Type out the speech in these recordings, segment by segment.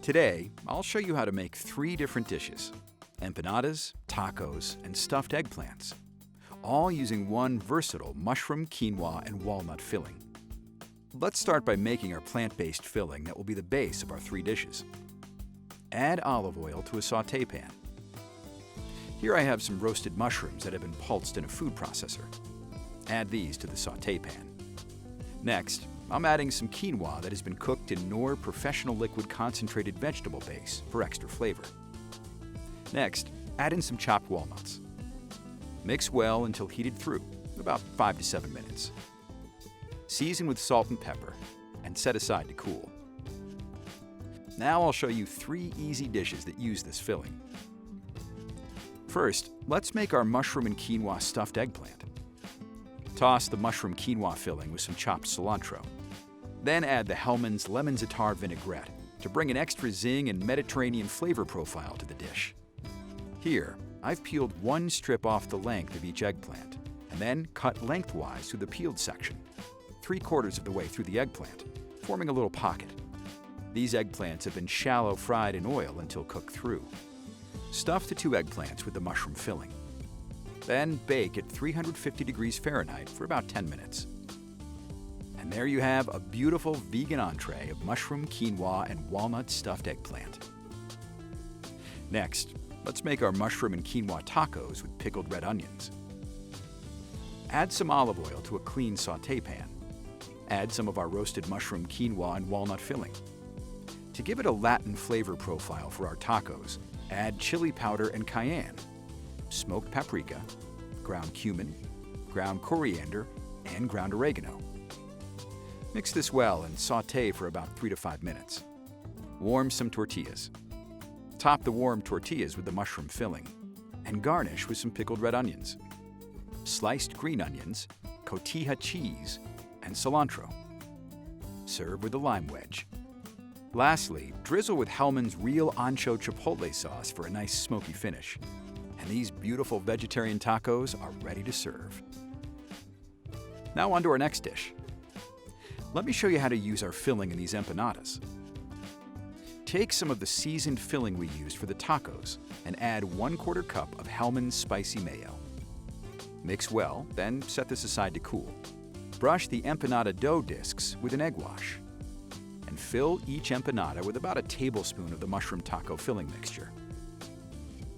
Today, I'll show you how to make 3 different dishes: empanadas, tacos, and stuffed eggplants, all using one versatile mushroom, quinoa, and walnut filling. Let's start by making our plant-based filling that will be the base of our 3 dishes. Add olive oil to a sauté pan. Here I have some roasted mushrooms that have been pulsed in a food processor. Add these to the sauté pan. Next, I'm adding some quinoa that has been cooked in Knorr Professional Liquid Concentrated Vegetable Base for extra flavor. Next, add in some chopped walnuts. Mix well until heated through, about 5 to 7 minutes. Season with salt and pepper and set aside to cool. Now I'll show you 3 easy dishes that use this filling. First, let's make our mushroom and quinoa stuffed eggplant. Toss the mushroom quinoa filling with some chopped cilantro. Then add the Hellmann's lemon Za'atar vinaigrette to bring an extra zing and Mediterranean flavor profile to the dish. Here, I've peeled 1 strip off the length of each eggplant and then cut lengthwise through the peeled section, 3/4 of the way through the eggplant, forming a little pocket. These eggplants have been shallow fried in oil until cooked through. Stuff the 2 eggplants with the mushroom filling. Then bake at 350 degrees Fahrenheit for about 10 minutes. And there you have a beautiful vegan entree of mushroom, quinoa, and walnut stuffed eggplant. Next, let's make our mushroom and quinoa tacos with pickled red onions. Add some olive oil to a clean sauté pan. Add some of our roasted mushroom, quinoa, and walnut filling. To give it a Latin flavor profile for our tacos, add chili powder and cayenne, smoked paprika, ground cumin, ground coriander, and ground oregano. Mix this well and sauté for about 3 to 5 minutes. Warm some tortillas. Top the warm tortillas with the mushroom filling and garnish with some pickled red onions, sliced green onions, cotija cheese, and cilantro. Serve with a lime wedge. Lastly, drizzle with Hellmann's real ancho chipotle sauce for a nice smoky finish. And these beautiful vegetarian tacos are ready to serve. Now on to our next dish. Let me show you how to use our filling in these empanadas. Take some of the seasoned filling we used for the tacos and add 1/4 cup of Hellmann's spicy mayo. Mix well, then set this aside to cool. Brush the empanada dough discs with an egg wash. And fill each empanada with about a tablespoon of the mushroom taco filling mixture.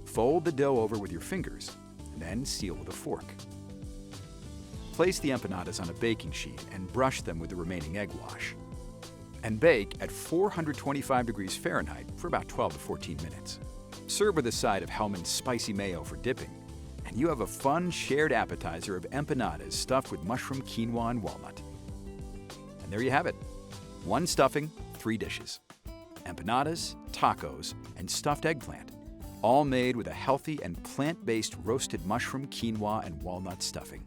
Fold the dough over with your fingers, and then seal with a fork. Place the empanadas on a baking sheet and brush them with the remaining egg wash. And bake at 425 degrees Fahrenheit for about 12 to 14 minutes. Serve with a side of Hellmann's spicy mayo for dipping, and you have a fun shared appetizer of empanadas stuffed with mushroom, quinoa, and walnut. And there you have it. 1 stuffing, 3 dishes. Empanadas, tacos, and stuffed eggplant, all made with a healthy and plant-based roasted mushroom, quinoa, and walnut stuffing.